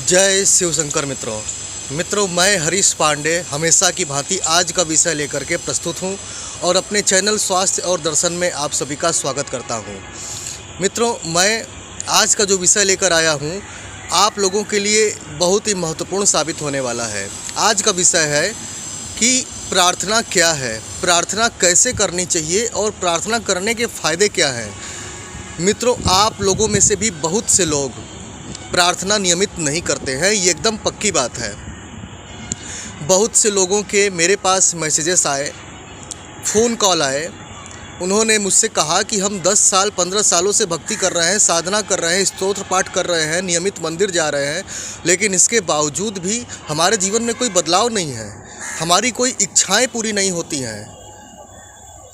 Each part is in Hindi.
जय शिव शंकर मित्रों, मैं हरीश पांडे हमेशा की भांति आज का विषय लेकर के प्रस्तुत हूं और अपने चैनल स्वास्थ्य और दर्शन में आप सभी का स्वागत करता हूं। मित्रों, मैं आज का जो विषय लेकर आया हूं आप लोगों के लिए बहुत ही महत्वपूर्ण साबित होने वाला है। आज का विषय है कि प्रार्थना क्या है, प्रार्थना कैसे करनी चाहिए और प्रार्थना करने के फ़ायदे क्या हैं। मित्रों, आप लोगों में से भी बहुत से लोग प्रार्थना नियमित नहीं करते हैं, ये एकदम पक्की बात है। बहुत से लोगों के मेरे पास मैसेजेस आए, फ़ोन कॉल आए। उन्होंने मुझसे कहा कि हम 10 साल 15 सालों से भक्ति कर रहे हैं, साधना कर रहे हैं, स्तोत्र पाठ कर रहे हैं, नियमित मंदिर जा रहे हैं, लेकिन इसके बावजूद भी हमारे जीवन में कोई बदलाव नहीं है, हमारी कोई इच्छाएं पूरी नहीं होती हैं।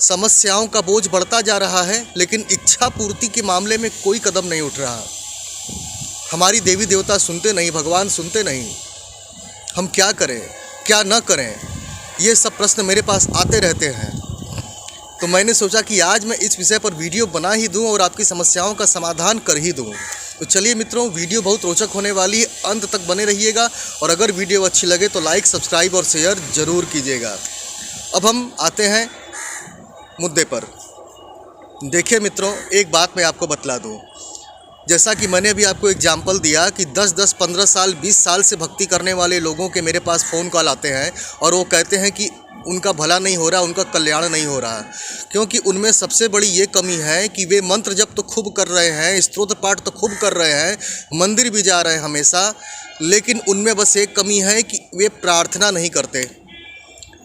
समस्याओं का बोझ बढ़ता जा रहा है, लेकिन इच्छा पूर्ति के मामले में कोई कदम नहीं उठ रहा। हमारी देवी देवता सुनते नहीं, भगवान सुनते नहीं। हम क्या करें, क्या न करें, ये सब प्रश्न मेरे पास आते रहते हैं। तो मैंने सोचा कि आज मैं इस विषय पर वीडियो बना ही दूं और आपकी समस्याओं का समाधान कर ही दूं। तो चलिए मित्रों, वीडियो बहुत रोचक होने वाली है, अंत तक बने रहिएगा और अगर वीडियो अच्छी लगे तो लाइक, सब्सक्राइब और शेयर ज़रूर कीजिएगा। अब हम आते हैं मुद्दे पर। देखिए मित्रों, एक बात मैं आपको बतला दूँ। जैसा कि मैंने अभी आपको एग्जाम्पल दिया कि 10-10, 15 साल, 20 साल से भक्ति करने वाले लोगों के मेरे पास फ़ोन कॉल आते हैं और वो कहते हैं कि उनका भला नहीं हो रहा, उनका कल्याण नहीं हो रहा, क्योंकि उनमें सबसे बड़ी ये कमी है कि वे मंत्र जप तो खूब कर रहे हैं, स्तोत्र पाठ तो खूब कर रहे हैं, मंदिर भी जा रहे हैं हमेशा, लेकिन उनमें बस एक कमी है कि वे प्रार्थना नहीं करते।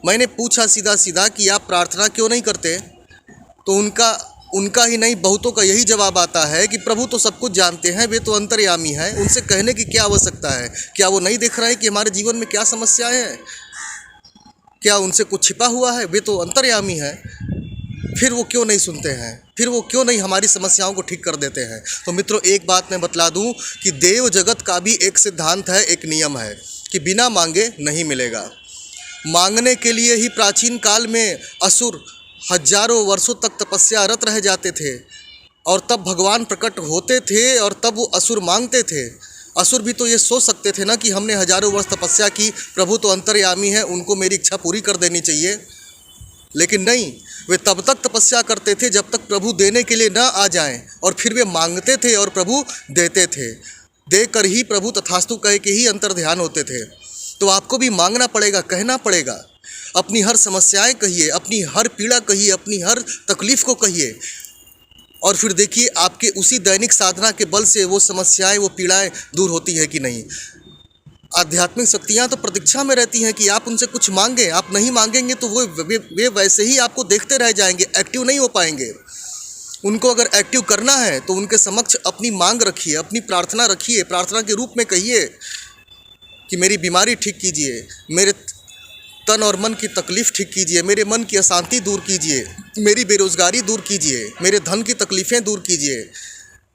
मैंने पूछा सीधा सीधा कि आप प्रार्थना क्यों नहीं करते, तो उनका ही नहीं, बहुतों का यही जवाब आता है कि प्रभु तो सब कुछ जानते हैं, वे तो अंतर्यामी हैं, उनसे कहने की क्या आवश्यकता है। क्या वो नहीं देख रहे हैं कि हमारे जीवन में क्या समस्याएं हैं? क्या उनसे कुछ छिपा हुआ है? वे तो अंतर्यामी हैं। फिर वो क्यों नहीं सुनते हैं? फिर वो क्यों नहीं हमारी समस्याओं को ठीक कर देते हैं? तो मित्रों, एक बात मैं बतला दूं कि देव जगत का भी एक सिद्धांत है, एक नियम है कि बिना मांगे नहीं मिलेगा। मांगने के लिए ही प्राचीन काल में असुर हजारों वर्षों तक तपस्यारत रह जाते थे और तब भगवान प्रकट होते थे और तब वो असुर मांगते थे। असुर भी तो ये सोच सकते थे ना कि हमने हजारों वर्ष तपस्या की, प्रभु तो अंतर्यामी है, उनको मेरी इच्छा पूरी कर देनी चाहिए। लेकिन नहीं, वे तब तक तपस्या करते थे जब तक प्रभु देने के लिए ना आ जाएं, और फिर वे मांगते थे और प्रभु देते थे। देकर ही प्रभु तथास्तु कह के ही अंतर्ध्यान होते थे। तो आपको भी मांगना पड़ेगा, कहना पड़ेगा, अपनी हर समस्याएं कहिए, अपनी हर पीड़ा कहिए, अपनी हर तकलीफ़ को कहिए, और फिर देखिए आपके उसी दैनिक साधना के बल से वो समस्याएं, वो पीड़ाएं दूर होती है कि नहीं। आध्यात्मिक शक्तियां तो प्रतीक्षा में रहती हैं कि आप उनसे कुछ मांगें। आप नहीं मांगेंगे तो वे वैसे ही आपको देखते रह जाएंगे, एक्टिव नहीं हो पाएंगे। उनको अगर एक्टिव करना है तो उनके समक्ष अपनी मांग रखिए, अपनी प्रार्थना रखिए, प्रार्थना के रूप में कहिए कि मेरी बीमारी ठीक कीजिए, मेरे तन और मन की तकलीफ़ ठीक कीजिए, मेरे मन की अशांति दूर कीजिए, मेरी बेरोज़गारी दूर कीजिए, मेरे धन की तकलीफ़ें दूर कीजिए।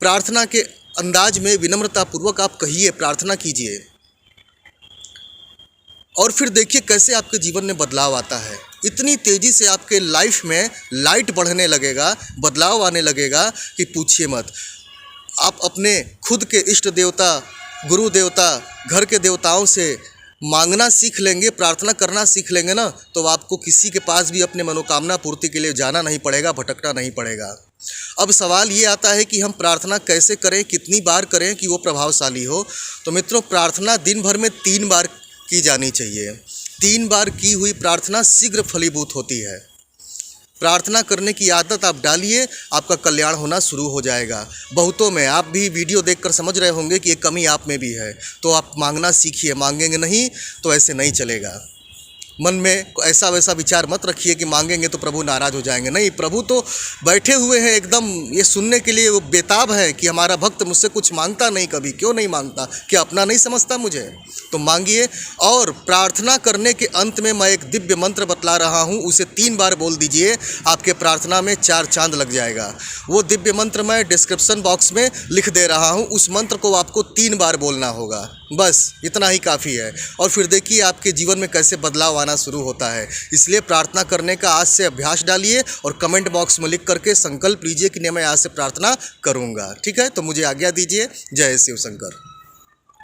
प्रार्थना के अंदाज में विनम्रतापूर्वक आप कहिए, प्रार्थना कीजिए, और फिर देखिए कैसे आपके जीवन में बदलाव आता है। इतनी तेज़ी से आपके लाइफ में लाइट बढ़ने लगेगा, बदलाव आने लगेगा कि पूछिए मत। आप अपने खुद के इष्ट देवता, गुरु देवता, घर के देवताओं से मांगना सीख लेंगे, प्रार्थना करना सीख लेंगे ना, तो आपको किसी के पास भी अपने मनोकामना पूर्ति के लिए जाना नहीं पड़ेगा, भटकना नहीं पड़ेगा। अब सवाल ये आता है कि हम प्रार्थना कैसे करें, कितनी बार करें कि वो प्रभावशाली हो। तो मित्रों, प्रार्थना दिन भर में 3 बार की जानी चाहिए। 3 बार की हुई प्रार्थना शीघ्र फलीभूत होती है। प्रार्थना करने की आदत आप डालिए, आपका कल्याण होना शुरू हो जाएगा। बहुतों में, आप भी वीडियो देखकर समझ रहे होंगे कि ये कमी आप में भी है, तो आप मांगना सीखिए। मांगेंगे नहीं तो ऐसे नहीं चलेगा। मन में ऐसा वैसा विचार मत रखिए कि मांगेंगे तो प्रभु नाराज़ हो जाएंगे। नहीं, प्रभु तो बैठे हुए हैं एकदम ये सुनने के लिए, वो बेताब है कि हमारा भक्त मुझसे कुछ मांगता नहीं, कभी क्यों नहीं मांगता, क्या अपना नहीं समझता मुझे? तो मांगिए। और प्रार्थना करने के अंत में मैं एक दिव्य मंत्र बतला रहा हूँ, उसे 3 बार बोल दीजिए, आपके प्रार्थना में 4 चांद लग जाएगा। वो दिव्य मंत्र मैं डिस्क्रिप्शन बॉक्स में लिख दे रहा हूँ, उस मंत्र को आपको 3 बार बोलना होगा, बस इतना ही काफ़ी है। और फिर देखिए आपके जीवन में कैसे बदलाव आना शुरू होता है। इसलिए प्रार्थना करने का आज से अभ्यास डालिए और कमेंट बॉक्स में लिख करके संकल्प लीजिए कि मैं आज से प्रार्थना करूँगा। ठीक है, तो मुझे आज्ञा दीजिए। जय शिव शंकर।